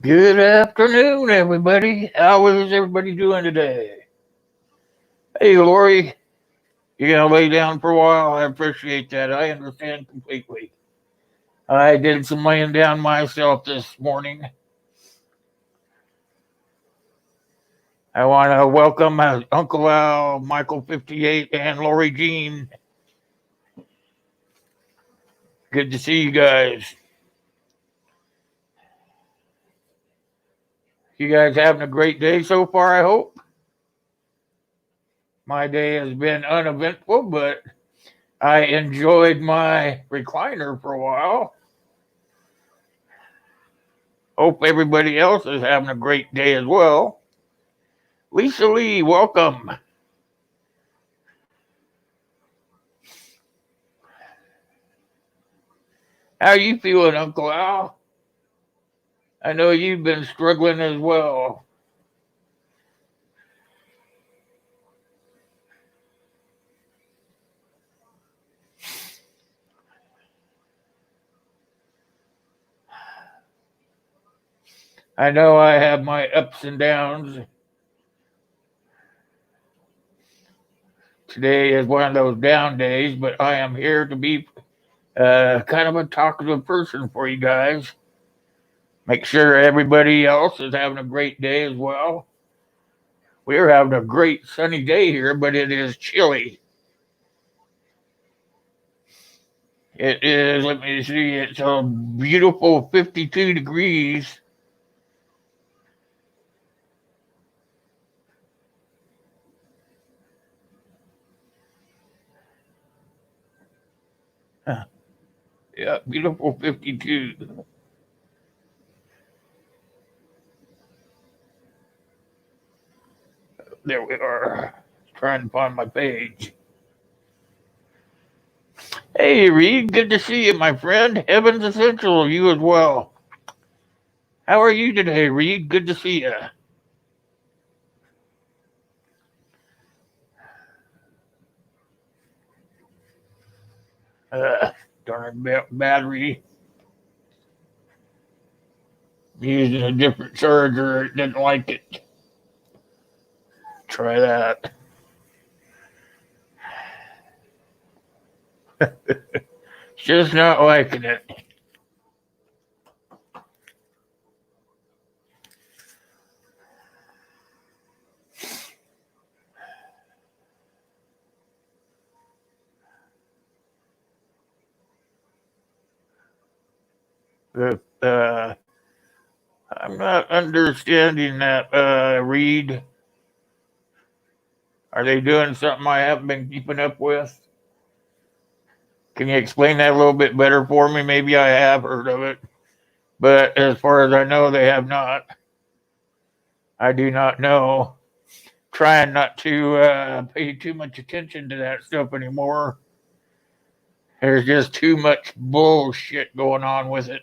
Good afternoon, everybody. How is everybody doing today? Hey, Lori, you gonna lay down for a while? I appreciate that. I understand completely. I did some laying down myself this morning. I want to welcome Uncle Al, Michael 58, and Lori Jean. Good to see you guys. You guys having a great day so far, I hope? My day has been uneventful, but I enjoyed my recliner for a while. Hope everybody else is having a great day as well. Lisa Lee, welcome. How you feeling, Uncle Al? I know you've been struggling as well. I know I have my ups and downs. Today is one of those down days, but I am here to be kind of a talkative person for you guys. Make sure everybody else is having a great day as well. We're having a great sunny day here, but it is chilly. It is, let me see, it's a beautiful 52 degrees. Huh. Yeah, beautiful 52. There we are. Trying to find my page. Hey, Reed, good to see you, my friend. Heaven's Essential, you as well. How are you today, Reed? Good to see you. Uh, darn battery. Using a different charger. It didn't like it. Try that. Just not liking it. Uh, I'm not understanding that, Reed. Are they doing something I haven't been keeping up with? Can you explain that a little bit better for me? Maybe I have heard of it, but as far as I know, they have not. I do not know. Trying not to pay too much attention to that stuff anymore. There's just too much bullshit going on with it.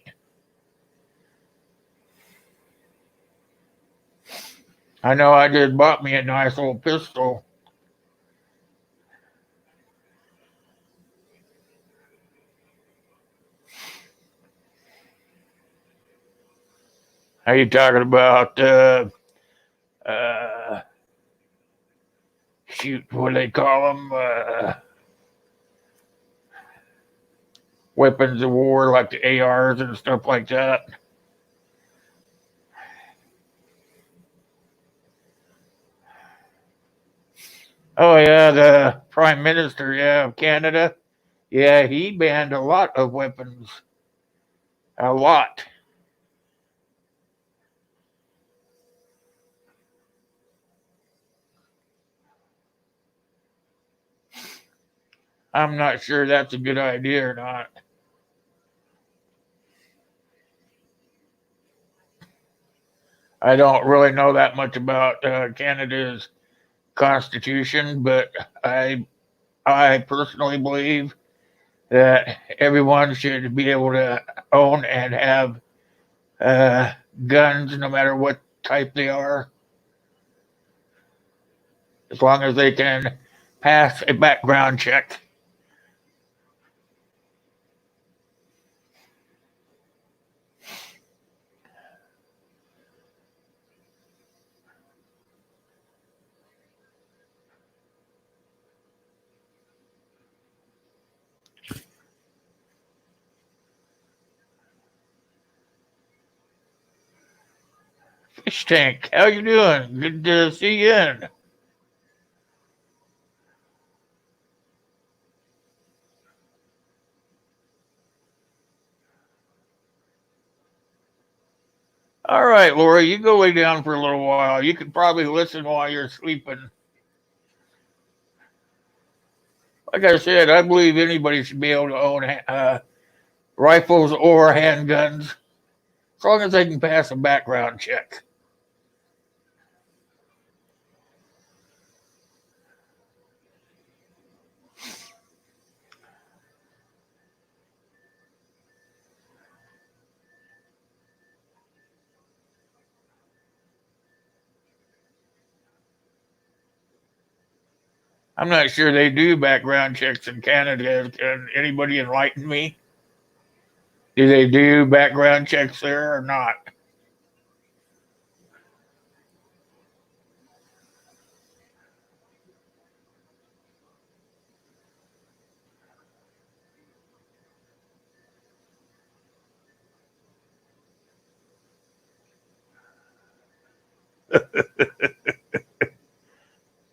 I know I just bought me a nice little pistol. Are you talking about uh, shoot? What do they call them? Weapons of war, like the ARs and stuff like that. Oh yeah, the Prime Minister, yeah, of Canada. Yeah, he banned a lot of weapons. A lot. I'm not sure that's a good idea or not. I don't really know that much about Canada's constitution, but I personally believe that everyone should be able to own and have uh, guns, no matter what type they are, as long as they can pass a background check. Fish Tank, how you doing? Good to see you in. All right, Laura, you go lay down for a little while. You could probably listen while you're sleeping. Like I said, I believe anybody should be able to own rifles or handguns as long as they can pass a background check. I'm not sure they do background checks in Canada. Can anybody enlighten me? Do they do background checks there or not?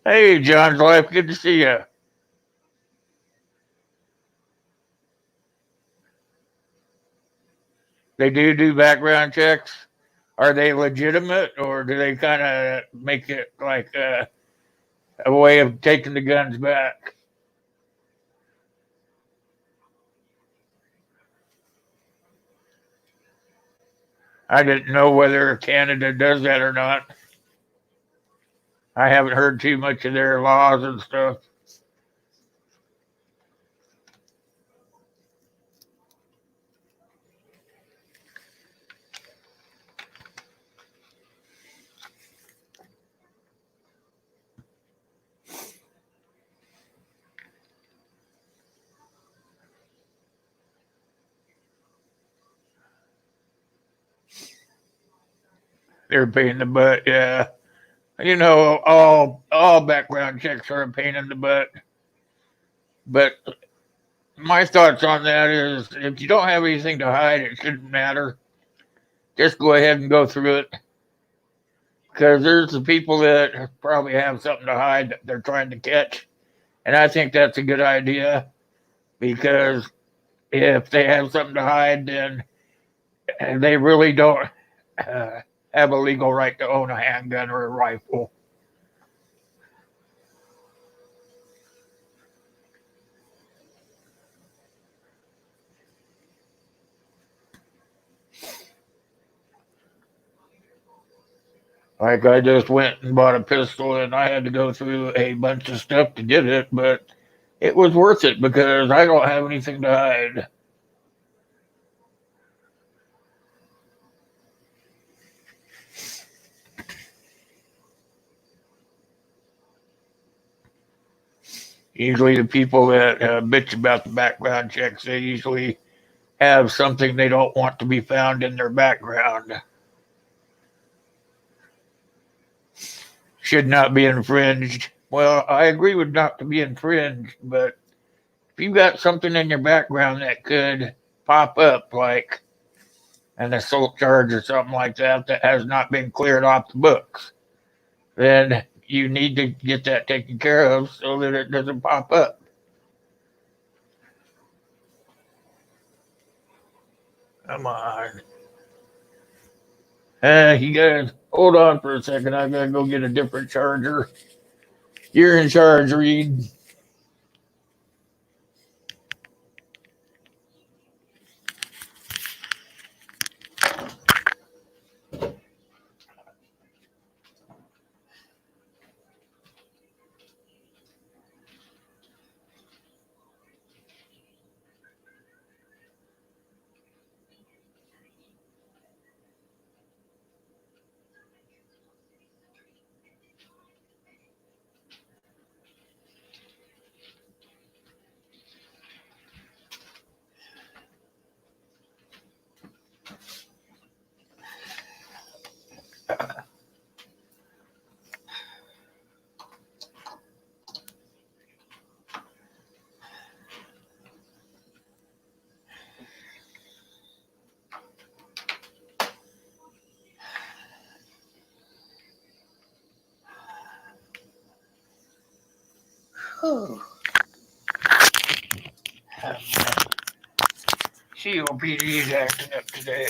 Hey, John's Life, good to see you. They do background checks. Are they legitimate, or do they kind of make it like a way of taking the guns back? I didn't know whether Canada does that or not. I haven't heard too much of their laws and stuff. They're a pain in the butt, yeah. You know, all background checks are a pain in the butt. But my thoughts on that is, if you don't have anything to hide, it shouldn't matter. Just go ahead and go through it. Because there's the people that probably have something to hide that they're trying to catch. And I think that's a good idea because if they have something to hide, then they really don't uh, have a legal right to own a handgun or a rifle. Like I just went and bought a pistol and I had to go through a bunch of stuff to get it, but it was worth it because I don't have anything to hide. Usually, the people that bitch about the background checks, they usually have something they don't want to be found in their background. Should not be infringed. Well, I agree with not to be infringed, but if you've got something in your background that could pop up, like an assault charge or something like that, that has not been cleared off the books, then you need to get that taken care of so that it doesn't pop up. Come on. You guys, hold on for a second. I gotta go get a different charger. You're in charge, Reed. COPD is acting up today.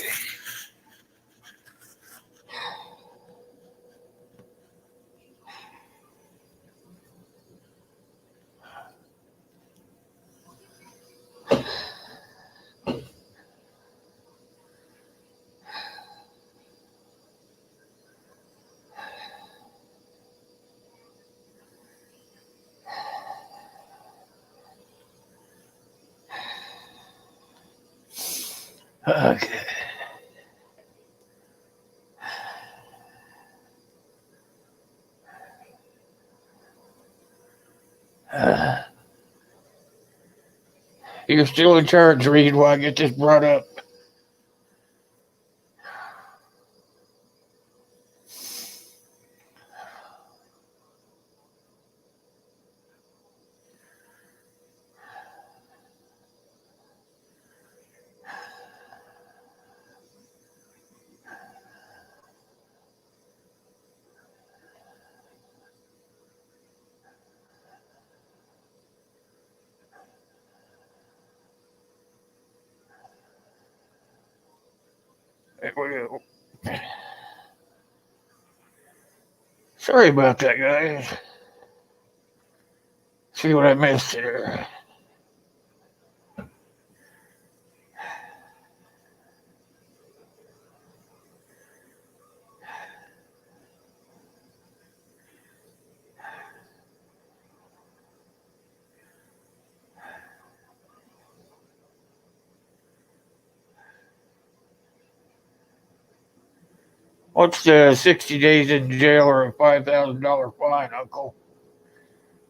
Okay. You're still in charge, Reed, while I get this brought up. Sorry about that, guys. See what I missed here. What's the 60 days in jail or a $5,000 fine, Uncle?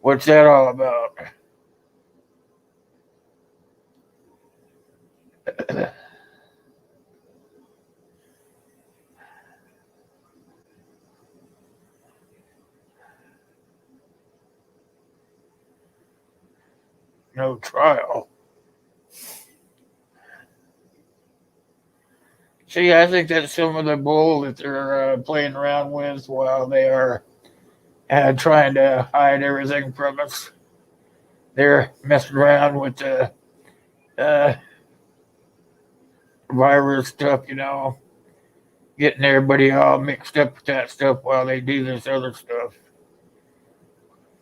What's that all about? No trial. See, I think that's some of the bull that they're playing around with while they are trying to hide everything from us. They're messing around with the uh, virus stuff, getting everybody all mixed up with that stuff while they do this other stuff,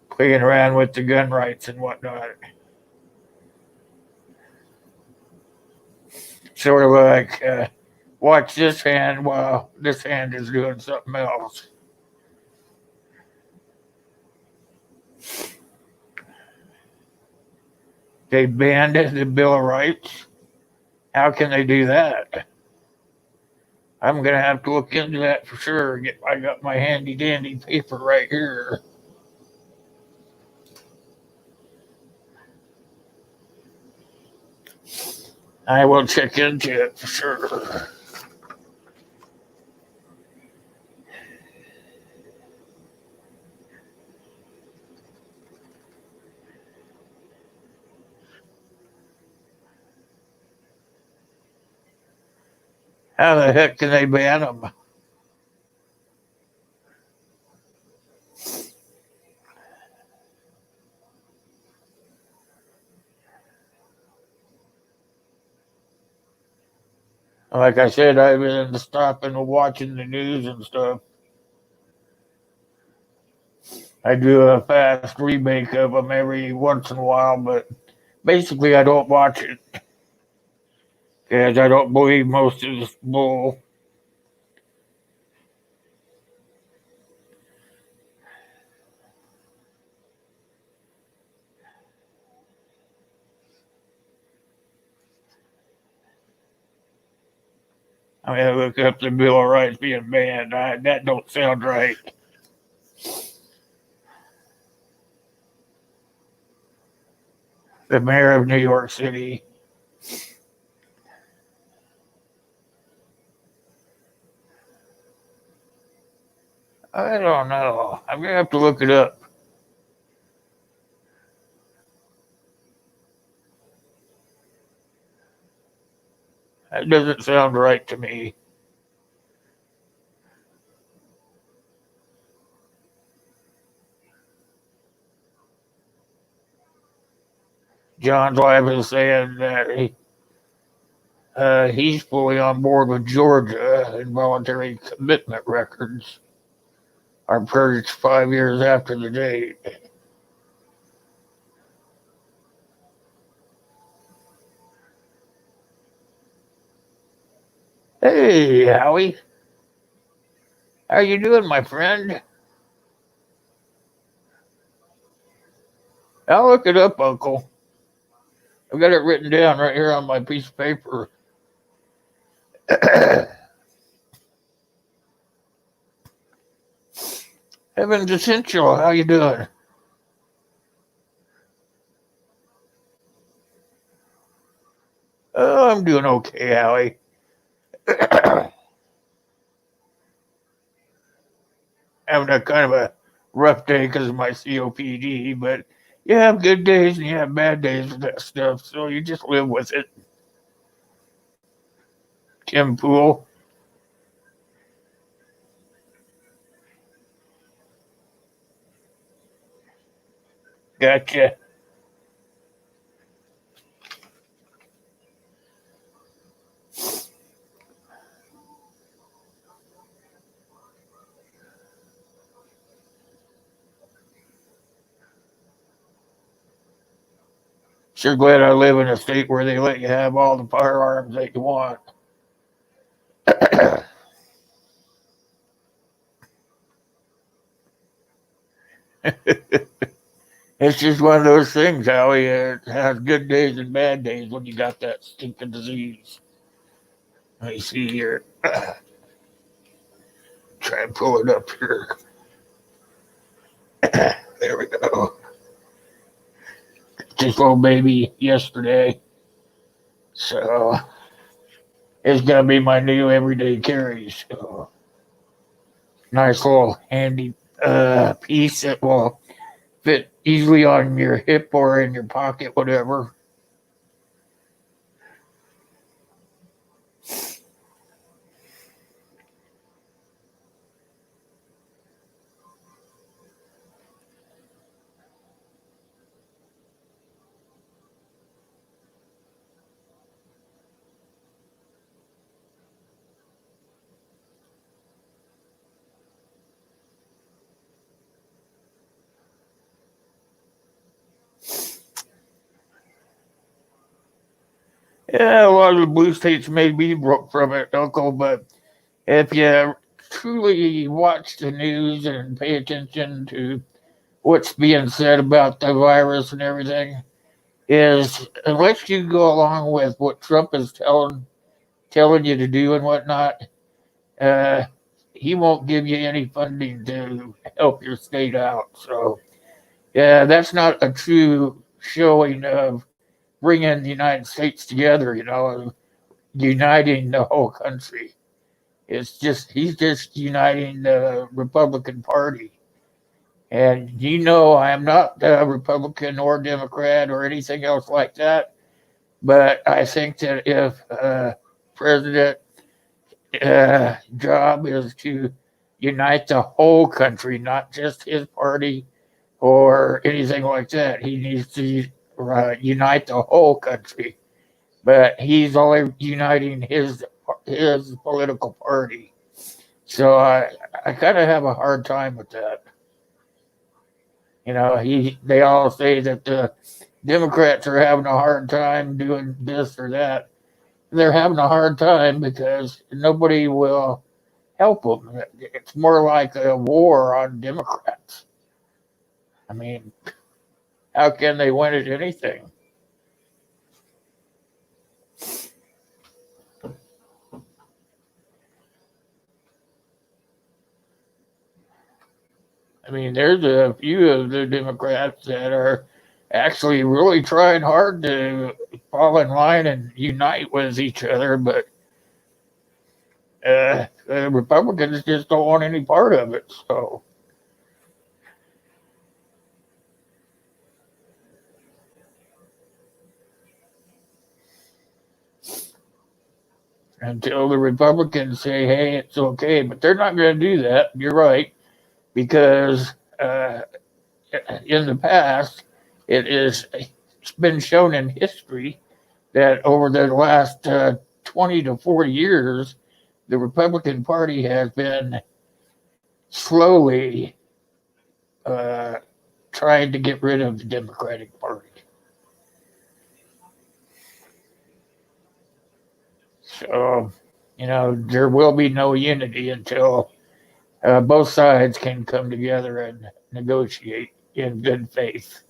playing around with the gun rights and whatnot. Sort of like watch this hand while this hand is doing something else. They banned the Bill of Rights. How can they do that? I'm gonna have to look into that for sure. I got my handy dandy paper right here. I will check into it for sure. How the heck can they ban them? Like I said, I've been stopping and watching the news and stuff. I do a fast remake of them every once in a while, but basically I don't watch it because I don't believe most of this bull. I mean, I look up the Bill of Rights being banned. That don't sound right. The mayor of New York City. I don't know. I'm gonna have to look it up. That doesn't sound right to me. John's wife is saying that he's fully on board with Georgia. Involuntary commitment records are purged 5 years after the date. Hey, Howie. How you doing, my friend? I'll look it up, Uncle. I've got it written down right here on my piece of paper. Heaven's Essential, how you doing? Oh, I'm doing okay, Howie. Having a kind of a rough day because of my COPD, but you have good days and you have bad days with that stuff, so you just live with it. Tim Pool. Gotcha. Sure glad I live in a state where they let you have all the firearms that you want. It's just one of those things, Howie. It has good days and bad days when you got that stinking disease. Let me see here. Try and pull it up here. There we go. This little baby yesterday. So it's gonna be my new everyday carry. So nice little handy piece that will fit easily on your hip or in your pocket, whatever. Yeah, a lot of the blue states may be broke from it, Uncle, but if you truly watch the news and pay attention to what's being said about the virus and everything, is unless you go along with what Trump is telling you to do and whatnot, uh, he won't give you any funding to help your state out. So, yeah, that's not a true showing of bringing the United States together, uniting the whole country. It's just, he's just uniting the Republican Party. And I am not a Republican or Democrat or anything else like that. But I think that if President job is to unite the whole country, not just his party or anything like that. He needs to unite the whole country, but he's only uniting his political party. So I kind of have a hard time with that. They all say that the Democrats are having a hard time doing this or that. They're having a hard time because nobody will help them. It's more like a war on Democrats. I mean, how can they win at anything? I mean, there's a few of the Democrats that are actually really trying hard to fall in line and unite with each other, but the Republicans just don't want any part of it. So until the Republicans say, hey, it's okay, but they're not going to do that. You're right, because in the past, it is been shown in history that over the last 20 to 40 years, the Republican Party has been slowly uh, trying to get rid of the Democratic Party. So, there will be no unity until both sides can come together and negotiate in good faith.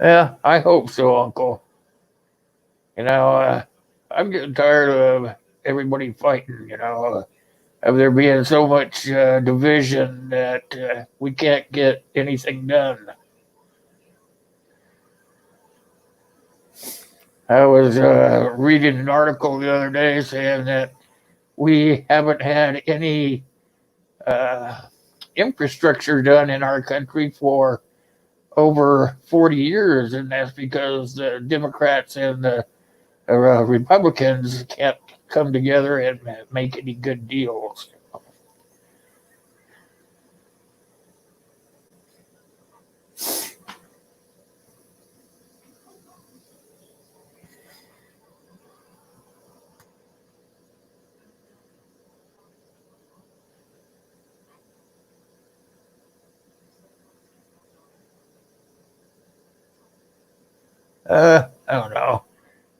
Yeah, I hope so, Uncle. You know, uh, I'm getting tired of everybody fighting, of there being so much division that we can't get anything done. I was reading an article the other day saying that we haven't had any uh, infrastructure done in our country for over 40 years, and that's because the Democrats and the Republicans can't come together and make any good deals. I don't know.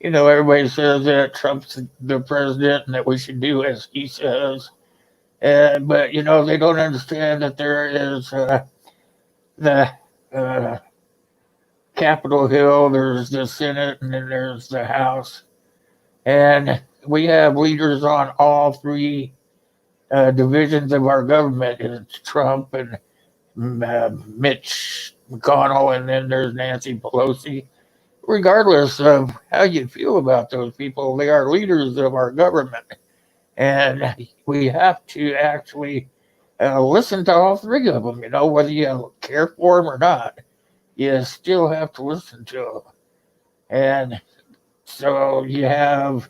Everybody says that Trump's the president and that we should do as he says. But, they don't understand that there is the uh, Capitol Hill, there's the Senate, and then there's the House. And we have leaders on all three divisions of our government. It's Trump and Mitch McConnell, and then there's Nancy Pelosi. Regardless of how you feel about those people, they are leaders of our government. And we have to actually listen to all three of them, whether you care for them or not. You still have to listen to them. And so you have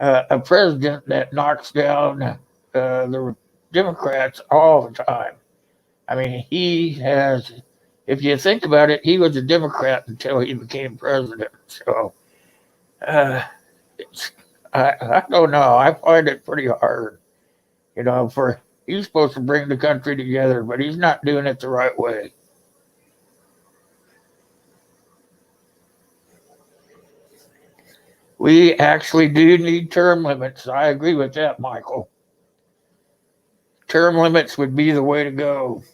a president that knocks down the Democrats all the time. I mean, he has, if you think about it, he was a Democrat until he became president. So uh, I don't know. I find it pretty hard, for he's supposed to bring the country together, but he's not doing it the right way. We actually do need term limits. I agree with that, Michael. Term limits would be the way to go.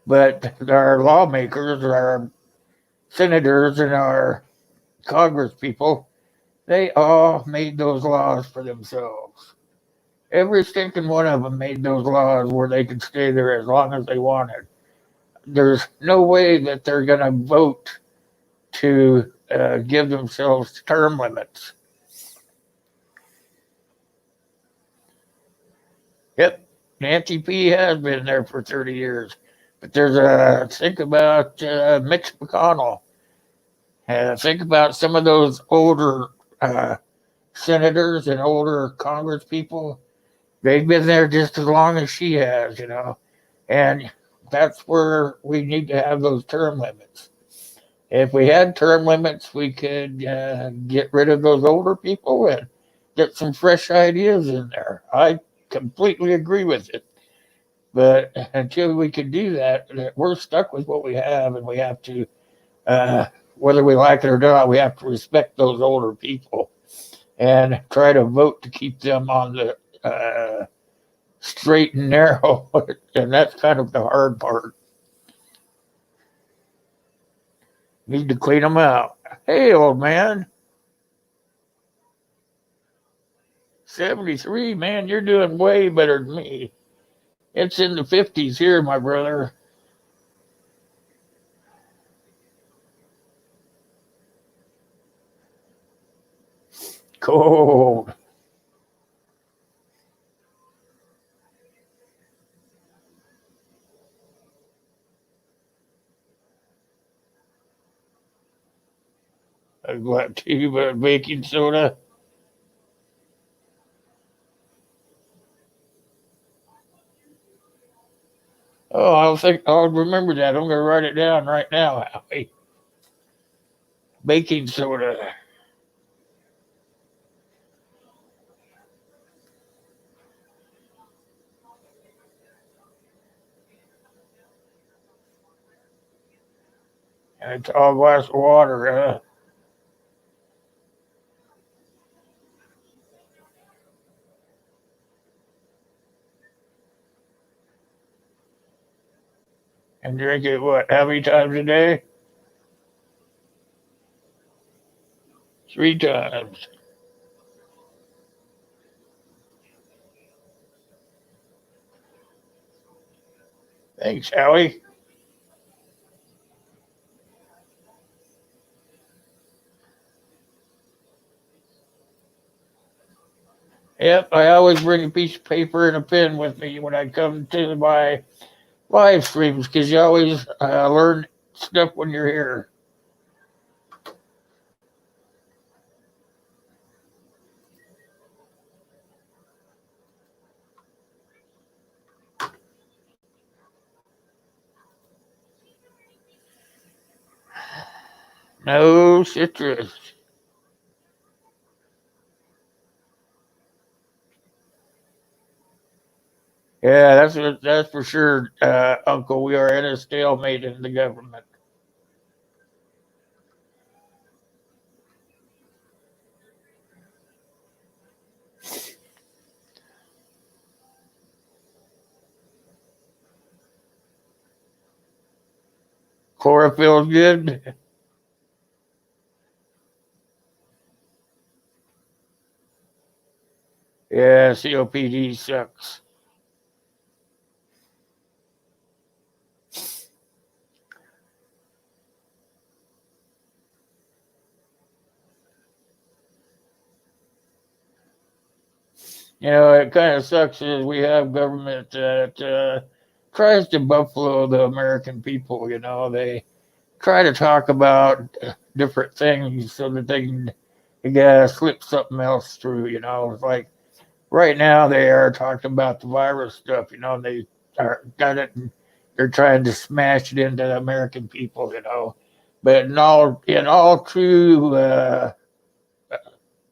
But our lawmakers, our senators, and our Congress people, they all made those laws for themselves. Every stinking one of them made those laws where they could stay there as long as they wanted. There's no way that they're going to vote to give themselves term limits. Yep, Nancy P has been there for 30 years. But there's think about Mitch McConnell. Think about some of those older senators and older Congress people. They've been there just as long as she has, and that's where we need to have those term limits. If we had term limits, we could get rid of those older people and get some fresh ideas in there. I completely agree with it. But until we can do that, we're stuck with what we have, and we have to, uh, whether we like it or not, we have to respect those older people and try to vote to keep them on the straight and narrow. And that's kind of the hard part. Need to clean them out. Hey, old man, 73, man, you're doing way better than me. It's in the 50s here, my brother. Cold. A tube of baking soda. I'll remember that. I'm gonna write it down right now, Howie. Baking soda. And a tall glass of water. And drink it what? How many times a day? 3 times. Thanks, Howie. Yep, I always bring a piece of paper and a pen with me when I come to my live streams because you always learn stuff when you're here. No citrus. Yeah, that's for sure, Uncle. We are in a stalemate in the government. Chlorophyll's good. Yeah, COPD sucks. It kind of sucks is we have government that tries to buffalo the American people. They try to talk about different things so that they can slip something else through. It's like right now they are talking about the virus stuff. And they are got it. And they're trying to smash it into the American people. But in all true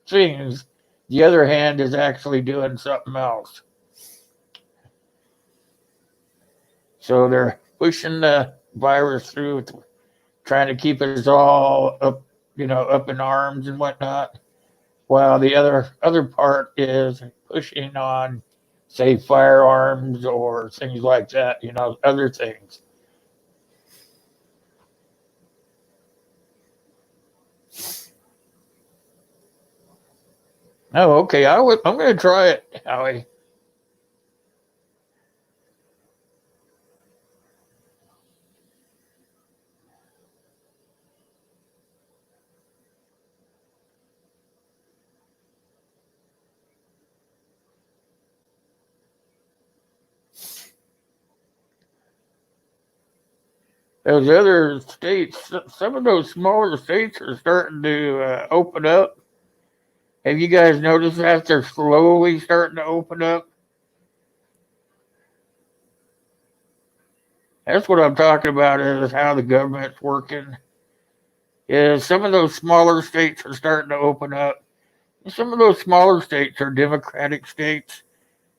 things, the other hand is actually doing something else. So they're pushing the virus through, trying to keep us all up, up in arms and whatnot. While the other part is pushing on, say, firearms or things like that. Other things. Oh, okay. I'm going to try it, Howie. Those other states, some of those smaller states are starting to open up. Have you guys noticed that they're slowly starting to open up? That's what I'm talking about is how the government's working. Is some of those smaller states are starting to open up. Some of those smaller states are democratic states,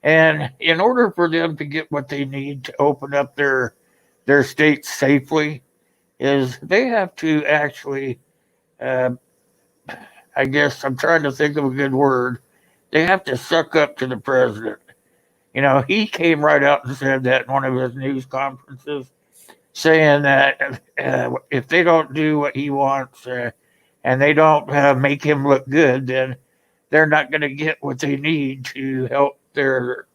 and in order for them to get what they need to open up their states safely, is they have to actually, uh, I guess I'm trying to think of a good word. They have to suck up to the president. He came right out and said that in one of his news conferences, saying that if they don't do what he wants and they don't make him look good, then they're not going to get what they need to help their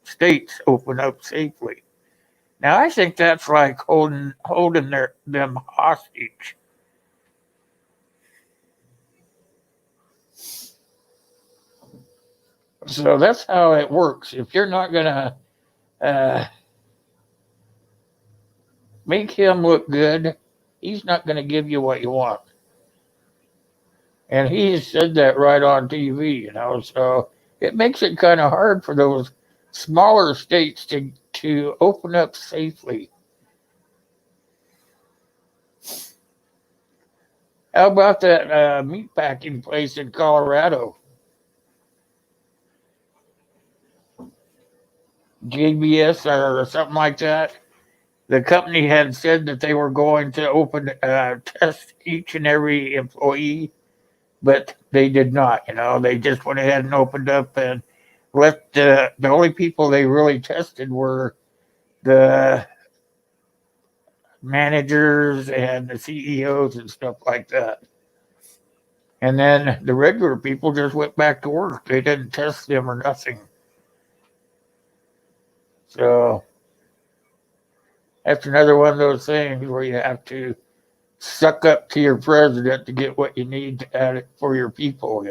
states open up safely. Now, I think that's like holding them hostage. So that's how it works. If you're not going to uh, make him look good, he's not going to give you what you want. And he said that right on TV. So it makes it kind of hard for those smaller states to open up safely. How about that meat packing place in Colorado? JBS or something like that. The company had said that they were going to open test each and every employee, but they did not. They just went ahead and opened up and let the only people they really tested were the managers and the CEOs and stuff like that. And then the regular people just went back to work. They didn't test them or nothing. So that's another one of those things where you have to suck up to your president to get what you need to add it for your people.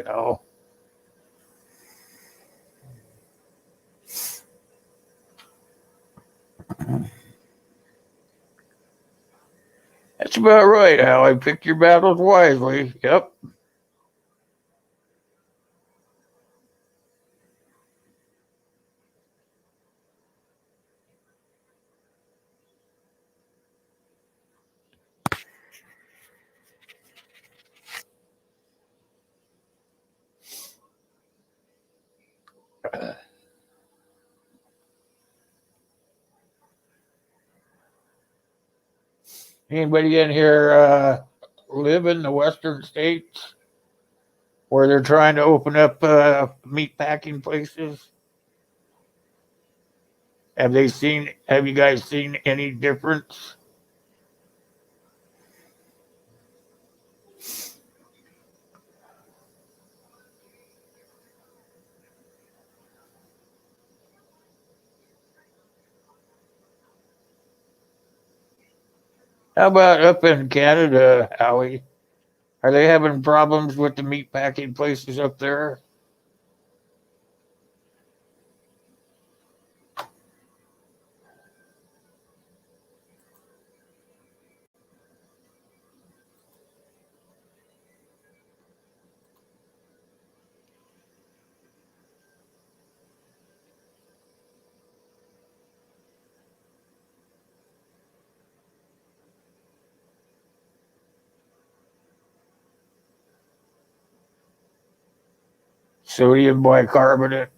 That's about right, Howie. Pick your battles wisely. Yep. Anybody in here live in the western states where they're trying to open up meat packing places? Have you guys seen any difference? How about up in Canada, Howie? Are they having problems with the meat packing places up there? Sodium bicarbonate.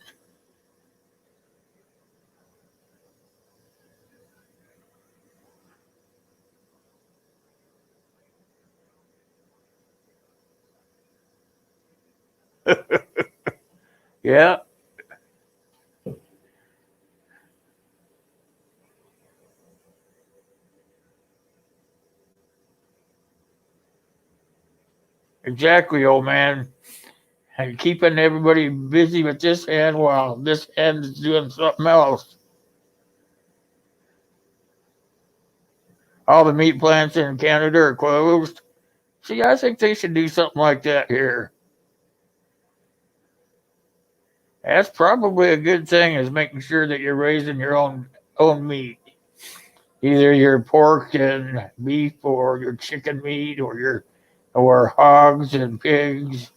Yeah, exactly, old man. And keeping everybody busy with this hand while this hand is doing something else. All the meat plants in Canada are closed. See, I think they should do something like that here. That's probably a good thing is making sure that you're raising your own meat. Either your pork and beef or your chicken meat or hogs and pigs.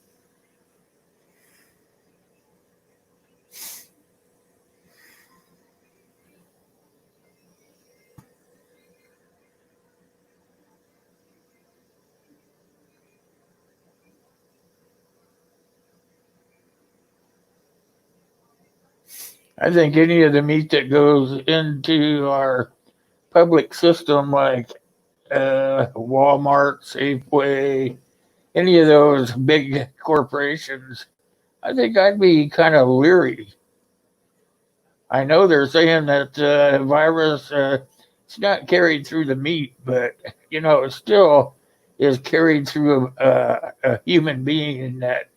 I think any of the meat that goes into our public system, like Walmart, Safeway, any of those big corporations, I think I'd be kind of leery. I know they're saying that virus it's not carried through the meat, but it still is carried through a human being that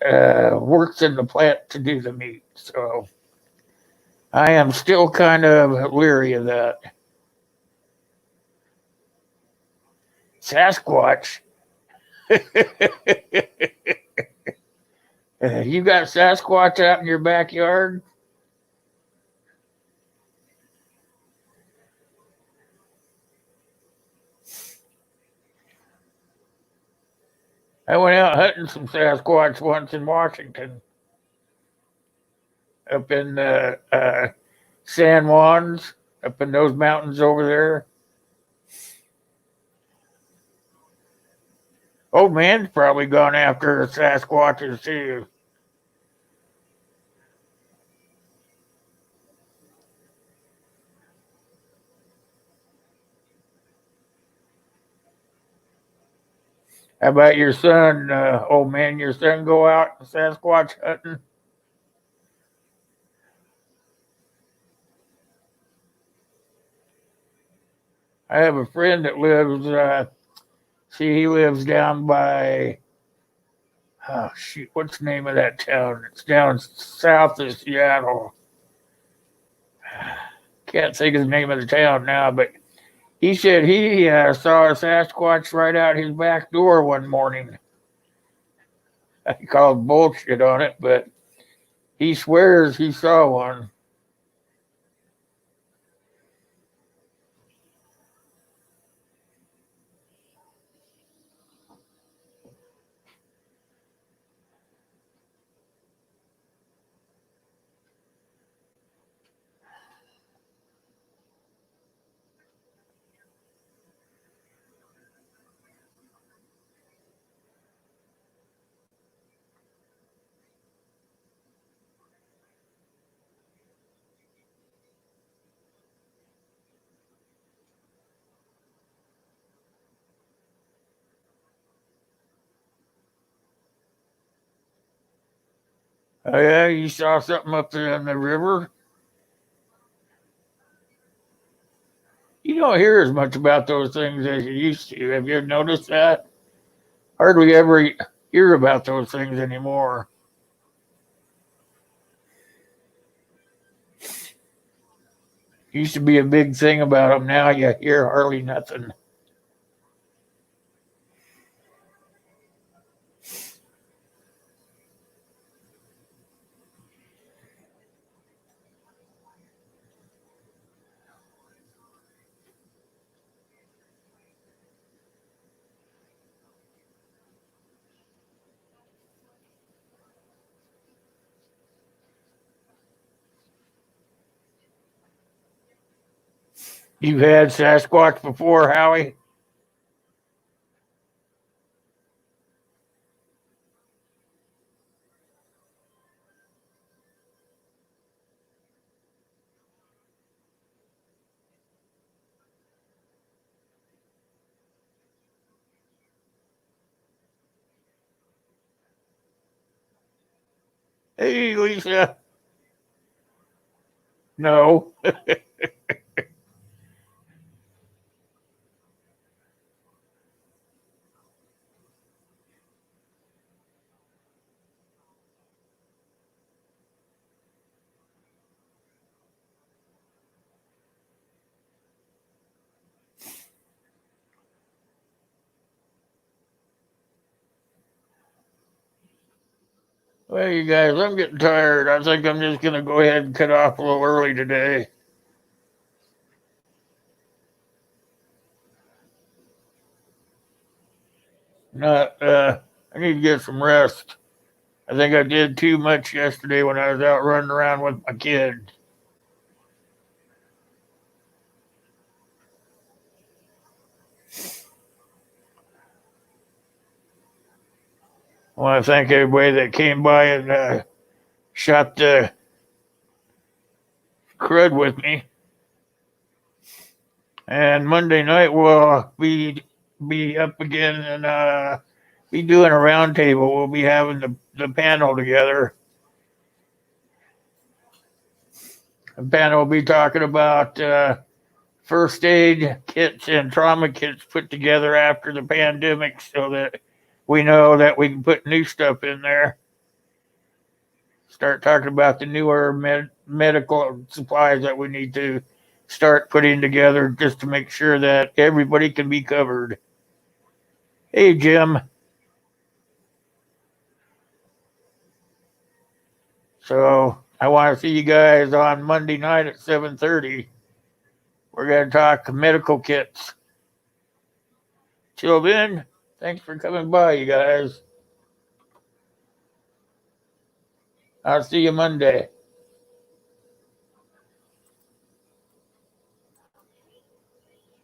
works in the plant to do the meat. So I am still kind of leery of that. Sasquatch. You got Sasquatch out in your backyard? I went out hunting some Sasquatch once in Washington, up in San Juans, up in those mountains over there. Old man's probably gone after Sasquatches too. How about your son, old man? Your son go out Sasquatch hunting? I have a friend that lives. He lives down by. Oh shoot, what's the name of that town? It's down south of Seattle. Can't think of the name of the town now, but he said he saw a Sasquatch right out his back door one morning. I called bullshit on it, but he swears he saw one. Oh yeah, you saw something up there in the river. You don't hear as much about those things as you used to. Have you noticed that? Hardly ever hear about those things anymore. Used to be a big thing about them. Now you hear hardly nothing. You've had Sasquatch before, Howie? Hey, Lisa. No. Well, you guys, I'm getting tired. I think I'm just going to go ahead and cut off a little early today. Not, I need to get some rest. I think I did too much yesterday when I was out running around with my kid. I want to thank everybody that came by and shot the crud with me. And Monday night we'll be up again and be doing a roundtable. We'll be having the panel together. The panel will be talking about first aid kits and trauma kits put together after the pandemic so that we know that we can put new stuff in there. Start talking about the newer medical supplies that we need to start putting together just to make sure that everybody can be covered. Hey, Jim. So I want to see you guys on Monday night at 7:30. We're going to talk medical kits. Till then, thanks for coming by, you guys. I'll see you Monday.